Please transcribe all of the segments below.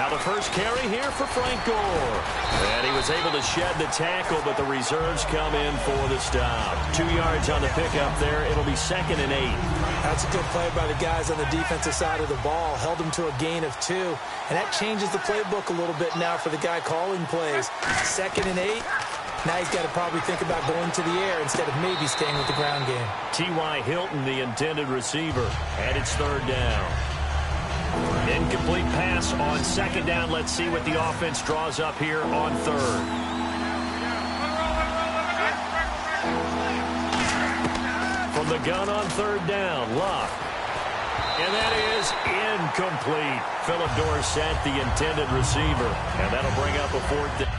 Now the first carry here for Frank Gore. And he was able to shed the tackle, but the reserves come in for the stop. 2 yards on the pickup there. It'll be 2nd and 8. That's a good play by the guys on the defensive side of the ball. Held them to a gain of 2. And that changes the playbook a little bit now for the guy calling plays. 2nd and 8. Now he's got to probably think about going to the air instead of maybe staying with the ground game. T.Y. Hilton, the intended receiver, and it's 3rd down. Incomplete pass on 2nd down. Let's see what the offense draws up here on 3rd. From the gun on 3rd down, Luck. And that is incomplete. Philip Dorsett, the intended receiver. And that'll bring up a 4th down.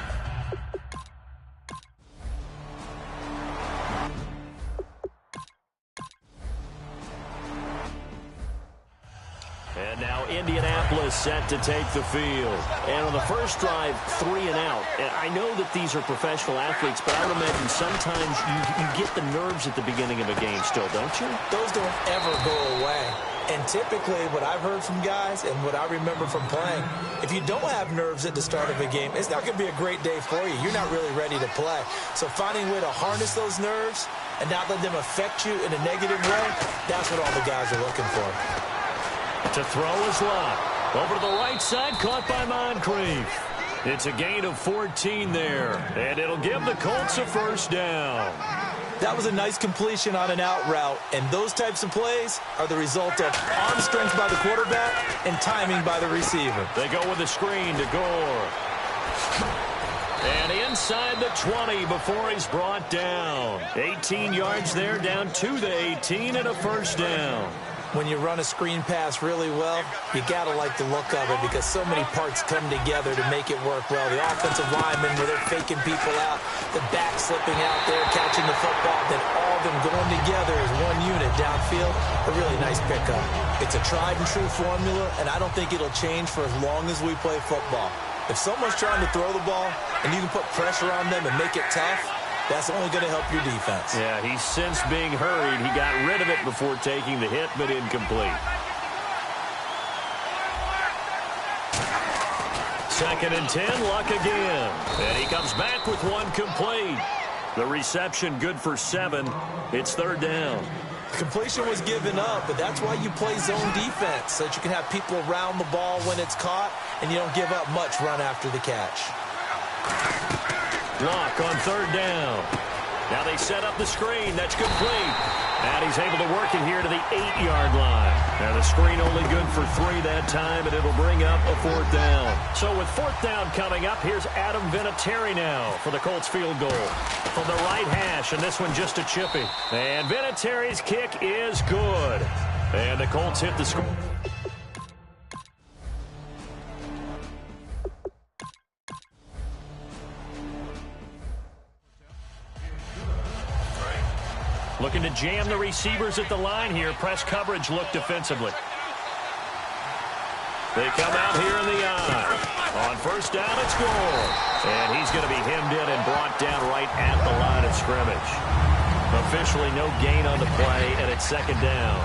And now Indianapolis set to take the field. And on the first drive, 3 and out. And I know that these are professional athletes, but I would imagine sometimes you get the nerves at the beginning of a game still, don't you? Those don't ever go away. And typically what I've heard from guys and what I remember from playing, if you don't have nerves at the start of a game, it's not going to be a great day for you. You're not really ready to play. So finding a way to harness those nerves and not let them affect you in a negative way, that's what all the guys are looking for. To throw is Luck. Over to the right side, caught by Moncrief. It's a gain of 14 there, and it'll give the Colts a 1st down. That was a nice completion on an out route, and those types of plays are the result of arm strength by the quarterback and timing by the receiver. They go with a screen to Gore. And inside the 20 before he's brought down. 18 yards there, down to the 18 and a 1st down. When you run a screen pass really well, you got to like the look of it because so many parts come together to make it work well. The offensive linemen, where they're faking people out, the back slipping out there, catching the football, then all of them going together as one unit downfield. A really nice pickup. It's a tried and true formula, and I don't think it'll change for as long as we play football. If someone's trying to throw the ball and you can put pressure on them and make it tough, that's only going to help your defense. Yeah, he's since being hurried. He got rid of it before taking the hit, but incomplete. 2nd and 10, Luck again. And he comes back with one complete. The reception good for 7. It's 3rd down. Completion was given up, but that's why you play zone defense, so that you can have people around the ball when it's caught, and you don't give up much run after the catch. Luck on 3rd down. Now they set up the screen. That's complete. And he's able to work it here to the 8-yard line. Now the screen only good for 3 that time, and it'll bring up a 4th down. So with 4th down coming up, here's Adam Vinatieri now for the Colts field goal. From the right hash, and this one just a chippy. And Vinatieri's kick is good. And the Colts hit the screen. Looking to jam the receivers at the line here. Press coverage look defensively. They come out here in the eye. On 1st down, it's Gore. And he's going to be hemmed in and brought down right at the line of scrimmage. Officially no gain on the play, and it's 2nd down.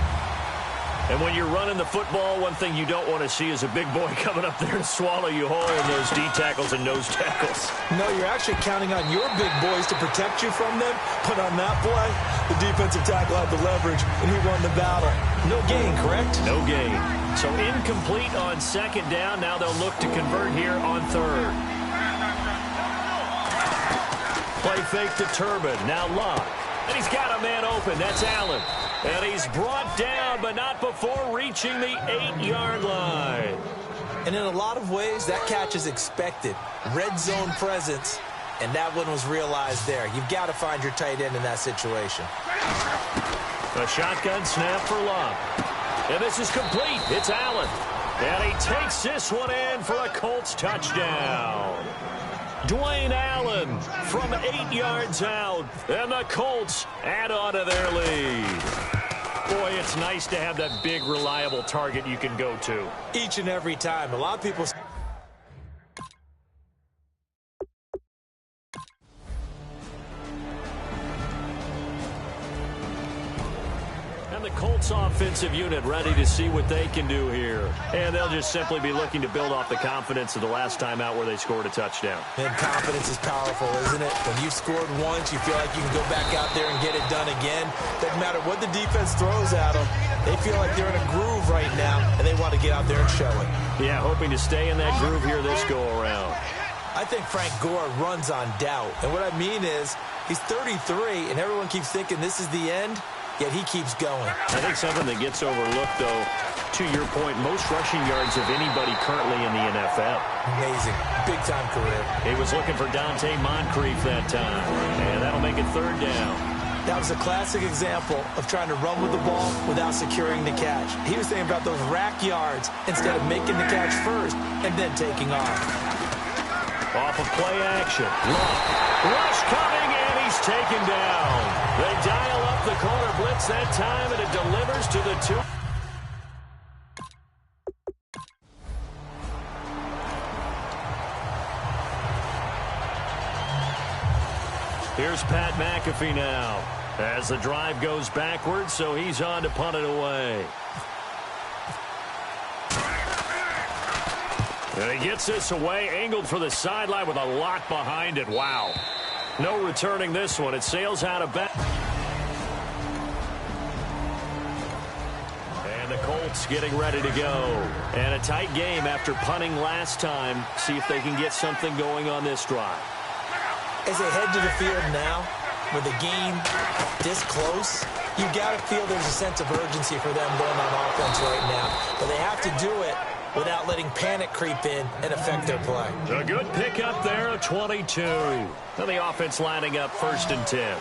And when you're running the football, one thing you don't want to see is a big boy coming up there to swallow you whole in those D tackles and nose tackles. No, you're actually counting on your big boys to protect you from them. But on that play, the defensive tackle had the leverage, and he won the battle. No gain, correct? No gain. So incomplete on 2nd down. Now they'll look to convert here on 3rd. Play fake to Turbin. Now Luck. And he's got a man open. That's Allen. And he's brought down, but not before reaching the 8-yard line. And in a lot of ways, that catch is expected. Red zone presence, and that one was realized there. You've got to find your tight end in that situation. A shotgun snap for Luck. And this is complete. It's Allen. And he takes this one in for a Colts touchdown. Dwayne Allen from 8 yards out, and the Colts add on to their lead. Boy, it's nice to have that big, reliable target you can go to. Each and every time. A lot of people... And And the Colts offensive unit ready to see what they can do here. And they'll just simply be looking to build off the confidence of the last time out where they scored a touchdown. And confidence is powerful, isn't it? When you've scored once, you feel like you can go back out there and get it done again. Doesn't matter what the defense throws at them. They feel like they're in a groove right now, and they want to get out there and show it. Yeah, hoping to stay in that groove here this go-around. I think Frank Gore runs on doubt. And what I mean is, he's 33, and everyone keeps thinking this is the end, yet he keeps going. I think something that gets overlooked, though, to your point, most rushing yards of anybody currently in the NFL. Amazing. Big-time career. He was looking for Dante Moncrief that time, and that'll make it third down. That was a classic example of trying to run with the ball without securing the catch. He was thinking about those rack yards instead of making the catch first and then taking off. Off of play action. Rush coming, and he's taken down. They dial up the corner blitz that time, and it delivers to the 2. Here's Pat McAfee now as the drive goes backwards, so he's on to punt it away. And he gets this away, angled for the sideline with a lot behind it. Wow. No returning this one. It sails out of bounds. And the Colts getting ready to go. And a tight game after punting last time. See if they can get something going on this drive. As they head to the field now, with the game this close, you got to feel there's a sense of urgency for them going on offense right now. But they have to do it without letting panic creep in and affect their play. A good pickup there, a 22. And the offense lining up 1st and 10.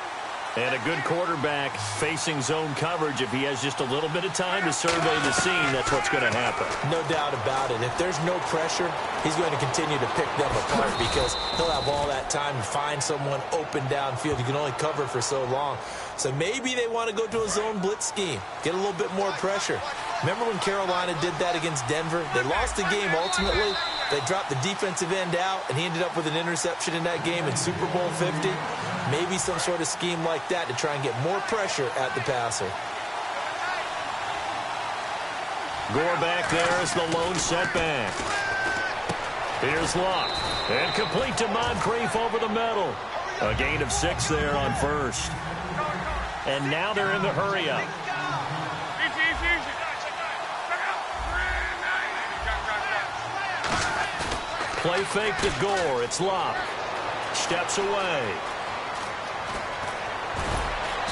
And a good quarterback facing zone coverage. If he has just a little bit of time to survey the scene, that's what's going to happen. No doubt about it. If there's no pressure, he's going to continue to pick them apart because he'll have all that time to find someone open downfield. You can only cover for so long. So maybe they want to go to a zone blitz scheme, get a little bit more pressure. Remember when Carolina did that against Denver? They lost the game ultimately. They dropped the defensive end out, and he ended up with an interception in that game in Super Bowl 50. Maybe some sort of scheme like that to try and get more pressure at the passer. Gore back there as the lone setback. Here's Luck. And complete to Moncrief over the middle. A gain of 6 there on 1st. And now they're in the hurry-up. Play fake to Gore. It's Luck. Steps away.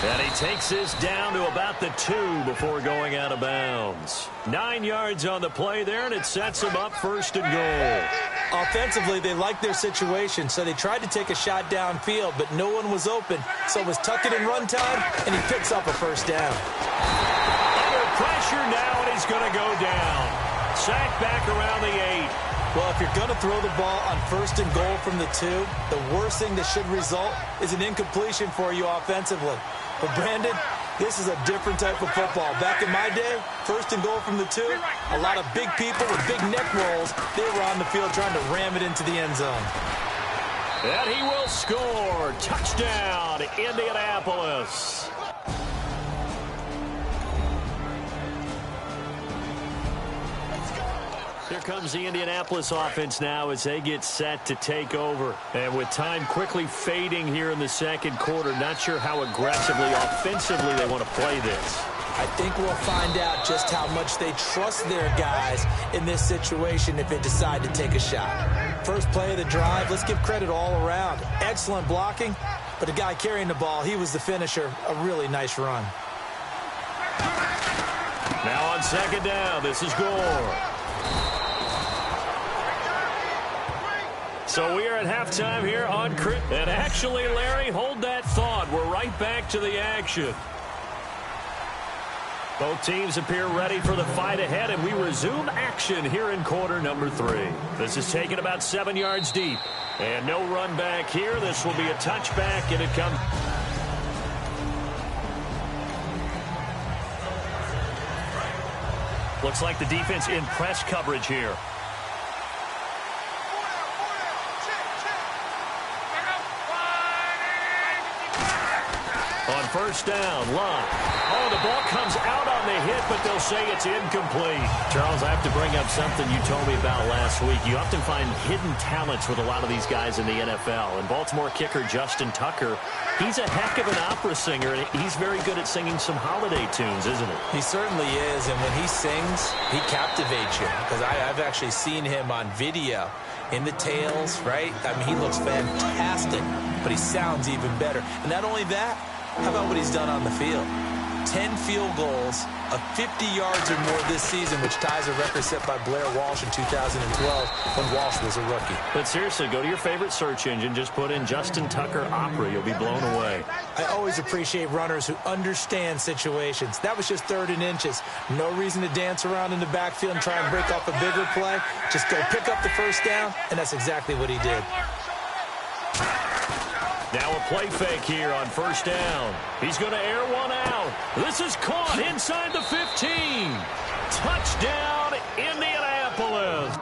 And he takes this down to about the 2 before going out of bounds. 9 yards on the play there, and it sets him up 1st and goal. Offensively, they liked their situation, so they tried to take a shot downfield, but no one was open. So it was tuck it in run time, and he picks up a 1st down. Under pressure now, and he's going to go down. Sacked back around the 8. Well, if you're going to throw the ball on 1st and goal from the 2, the worst thing that should result is an incompletion for you offensively. But, Brandon, this is a different type of football. Back in my day, 1st and goal from the 2, a lot of big people with big neck rolls, they were on the field trying to ram it into the end zone. And he will score. Touchdown, Indianapolis. Here comes the Indianapolis offense now as they get set to take over. And with time quickly fading here in the 2nd quarter, not sure how aggressively, offensively they want to play this. I think we'll find out just how much they trust their guys in this situation if they decide to take a shot. First play of the drive, let's give credit all around. Excellent blocking, but the guy carrying the ball, he was the finisher. A really nice run. Now on 2nd down, this is Gore. So we are at halftime here on Chris. And actually, Larry, hold that thought. We're right back to the action. Both teams appear ready for the fight ahead, and we resume action here in quarter number 3. This is taken about 7 yards deep. And no run back here. This will be a touchback, and it comes. Looks like the defense in press coverage here. On first down, Love. Oh, the ball comes out on the hit, but they'll say it's incomplete. Charles, I have to bring up something you told me about last week. You often find hidden talents with a lot of these guys in the NFL. And Baltimore kicker Justin Tucker, he's a heck of an opera singer, and he's very good at singing some holiday tunes, isn't he? He certainly is, and when he sings, he captivates you. Because I've actually seen him on video in the tails, right? I mean, he looks fantastic, but he sounds even better. And not only that, how about what he's done on the field? 10 field goals of 50 yards or more this season, which ties a record set by Blair Walsh in 2012 when Walsh was a rookie. But seriously, go to your favorite search engine, just put in Justin Tucker Opera. You'll be blown away. I always appreciate runners who understand situations. That was just 3rd and inches. No reason to dance around in the backfield and try and break off a bigger play. Just go pick up the first down, and that's exactly what he did. Now a play fake here on first down. He's going to air one out. This is caught inside the 15. Touchdown, Indianapolis.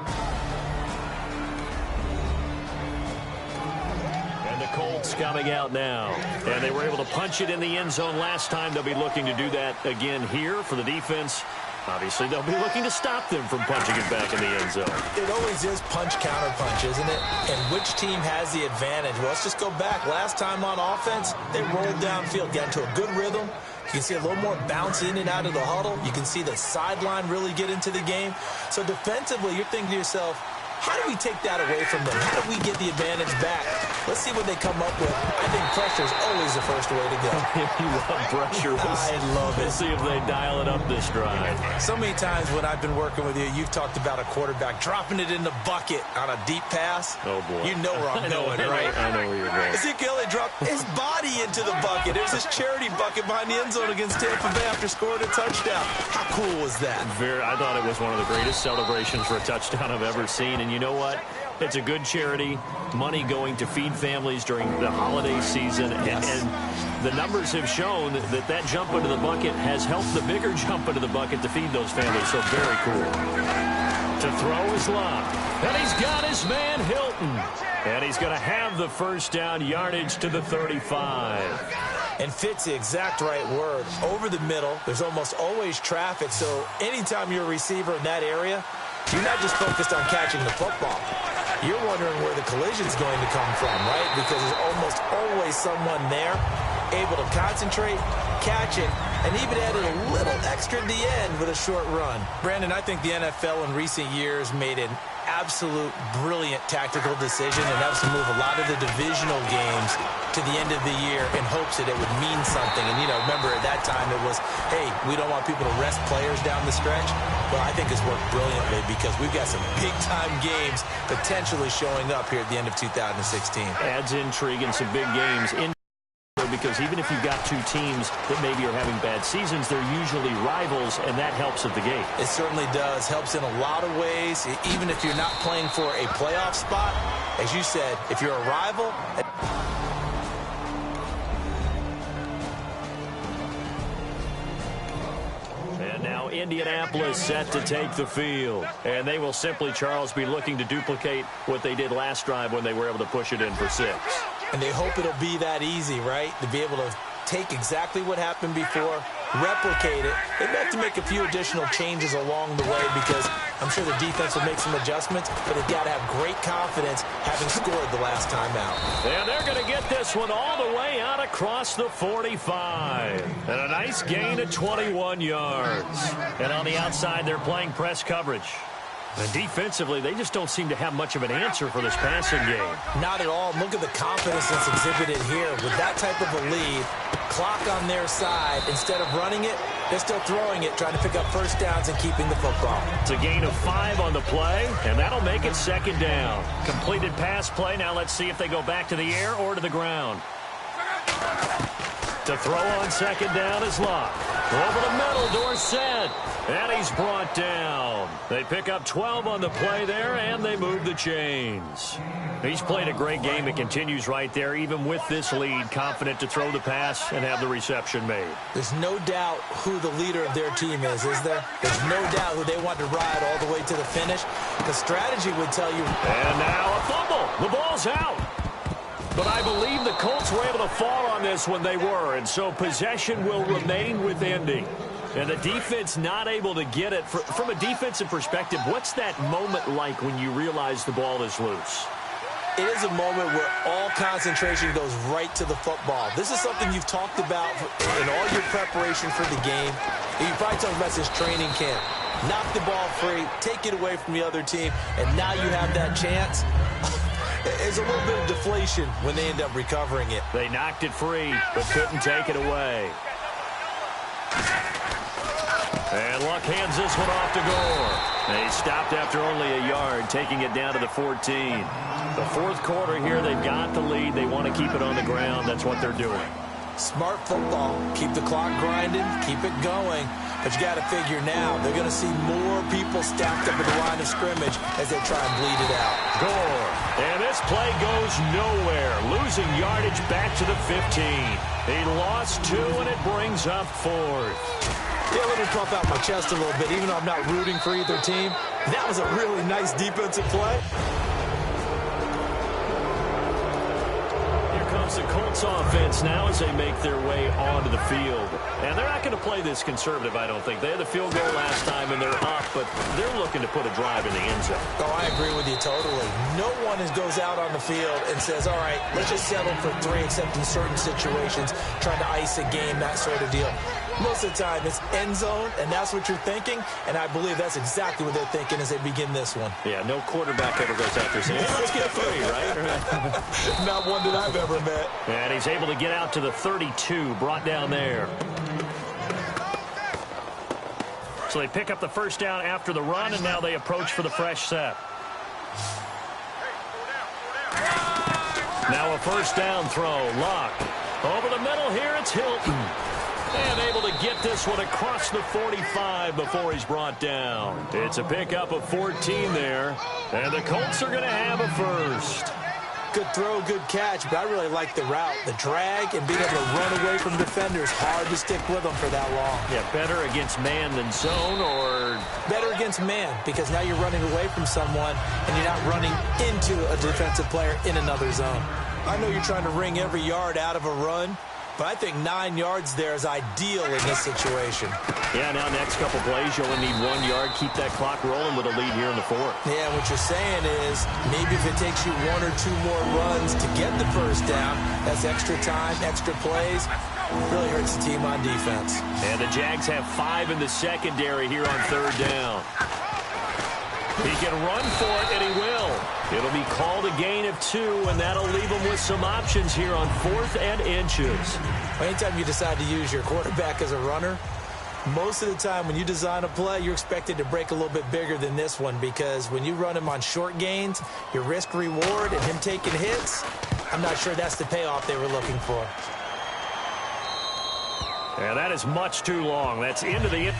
And the Colts coming out now. And they were able to punch it in the end zone last time. They'll be looking to do that again here for the defense. Obviously, they'll be looking to stop them from punching it back in the end zone. It always is punch-counter-punch, isn't it? And which team has the advantage? Well, let's just go back. Last time on offense, they rolled downfield, got into a good rhythm. You can see a little more bounce in and out of the huddle. You can see the sideline really get into the game. So defensively, you're thinking to yourself, how do we take that away from them? How do we get the advantage back? Let's see what they come up with. I think pressure is always the first way to go. You love pressure. I love it. We'll see if they dial it up this drive. So many times when I've been working with you, you've talked about a quarterback dropping it in the bucket on a deep pass. Oh, boy. You know where I'm going, right? I know where you're going. Ezekiel dropped his body into the bucket. It was his charity bucket behind the end zone against Tampa Bay after scoring a touchdown. How cool was that? I thought it was one of the greatest celebrations for a touchdown I've ever seen. And you know what? It's a good charity, money going to feed families during the holiday season. Yes. And the numbers have shown that jump into the bucket has helped the bigger jump into the bucket to feed those families. So very cool. To throw is Love. And he's got his man Hilton. And he's going to have the first down, yardage to the 35. And fits the exact right word. Over the middle, there's almost always traffic. So anytime you're a receiver in that area, you're not just focused on catching the football. You're wondering where the collision's going to come from, right? Because there's almost always someone there able to concentrate, catch it, and even added a little extra at the end with a short run. Brandon, I think the NFL in recent years made an absolute brilliant tactical decision, and that was to move a lot of the divisional games to the end of the year in hopes that it would mean something. And, remember at that time it was, hey, we don't want people to rest players down the stretch. Well, I think it's worked brilliantly because we've got some big-time games potentially showing up here at the end of 2016. Adds intrigue in some big games. Because even if you've got two teams that maybe are having bad seasons, they're usually rivals, and that helps at the gate. It certainly does. Helps in a lot of ways, even if you're not playing for a playoff spot. As you said, if you're a rival... And now Indianapolis set to take the field. And they will simply, Charles, be looking to duplicate what they did last drive when they were able to push it in for 6. And they hope it'll be that easy, right? To be able to take exactly what happened before, replicate it. They may have to make a few additional changes along the way because I'm sure the defense will make some adjustments, but they've got to have great confidence having scored the last time out. And they're going to get this one all the way out across the 45. And a nice gain of 21 yards. And on the outside, they're playing press coverage. And defensively, they just don't seem to have much of an answer for this passing game. Not at all. Look at the confidence that's exhibited here. With that type of a lead, clock on their side, instead of running it, they're still throwing it, trying to pick up first downs and keeping the football. It's a gain of 5 on the play, and that'll make it second down. Completed pass play. Now let's see if they go back to the air or to the ground. To throw on second down is Love. Over the middle, Dorsett. And he's brought down. They pick up 12 on the play there, and they move the chains. He's played a great game. It continues right there, even with this lead, confident to throw the pass and have the reception made. There's no doubt who the leader of their team is there? There's no doubt who they want to ride all the way to the finish. The strategy would tell you. And now a fumble. The ball's out. But I believe the Colts were able to fall on this when they were, and so possession will remain with Indy. And the defense not able to get it. From a defensive perspective, what's that moment like when you realize the ball is loose? It is a moment where all concentration goes right to the football. This is something you've talked about in all your preparation for the game. You probably talked about this training camp. Knock the ball free, take it away from the other team, and now you have that chance. There's a little bit of deflation when they end up recovering it. They knocked it free, but couldn't take it away. And Luck hands this one off to Gore. They stopped after only a yard, taking it down to the 14. The fourth quarter here, they've got the lead. They want to keep it on the ground. That's what they're doing. Smart football. Keep the clock grinding, keep it going. But you got to figure now, they're going to see more people stacked up at the line of scrimmage as they try and bleed it out. Gore. And this play goes nowhere. Losing yardage back to the 15. He lost 2, and it brings up 4th. Yeah, let me puff out my chest a little bit. Even though I'm not rooting for either team, that was a really nice defensive play. The Colts offense now as they make their way onto the field. And they're not going to play this conservative, I don't think. They had the field goal last time, and they're up, but they're looking to put a drive in the end zone. Oh, I agree with you totally. No one goes out on the field and says, all right, let's just settle for 3, except in certain situations, trying to ice a game, that sort of deal. Most of the time, it's end zone, and that's what you're thinking, and I believe that's exactly what they're thinking as they begin this one. Yeah, no quarterback ever goes out there saying, hey, let's get 3, right? Not one that I've ever met. And he's able to get out to the 32, brought down there. So they pick up the first down after the run, and now they approach for the fresh set. Now a first down throw. Luck. Over the middle here, it's Hilton. And able to get this one across the 45 before he's brought down. It's a pickup of 14 there. And the Colts are going to have a first. Good throw, good catch, but I really like the route. The drag and being able to run away from defenders. Hard to stick with them for that long. Yeah, better against man than zone, or? Better against man, because now you're running away from someone and you're not running into a defensive player in another zone. I know you're trying to wring every yard out of a run, but I think 9 yards there is ideal in this situation. Yeah, now next couple plays, you only need 1 yard. Keep that clock rolling with a lead here in the 4th. Yeah, what you're saying is maybe if it takes you 1 or 2 more runs to get the first down, that's extra time, extra plays. Really hurts the team on defense. And the Jags have 5 in the secondary here on 3rd down. He can run for it, and he will. It'll be called a gain of 2, and that'll leave him with some options here on 4th and inches. Anytime you decide to use your quarterback as a runner, most of the time when you design a play, you're expected to break a little bit bigger than this one, because when you run him on short gains, your risk-reward and him taking hits, I'm not sure that's the payoff they were looking for. And that is much too long. That's into the...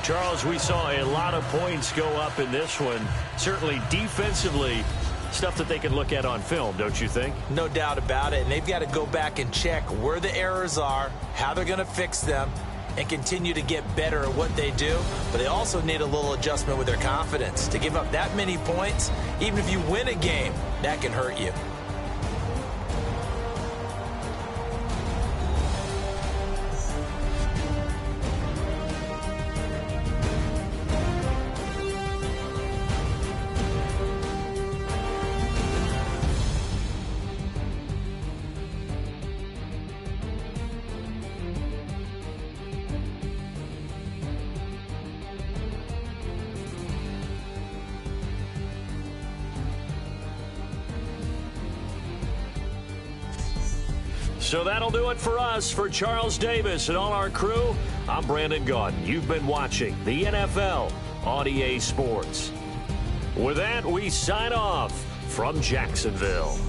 Charles, we saw a lot of points go up in this one. Certainly defensively, stuff that they can look at on film, don't you think? No doubt about it. And they've got to go back and check where the errors are, how they're going to fix them, and continue to get better at what they do. But they also need a little adjustment with their confidence. To give up that many points, even if you win a game, that can hurt you. So that'll do it for us. For Charles Davis and all our crew, I'm Brandon Gaudin. You've been watching the NFL on EA Sports. With that, we sign off from Jacksonville.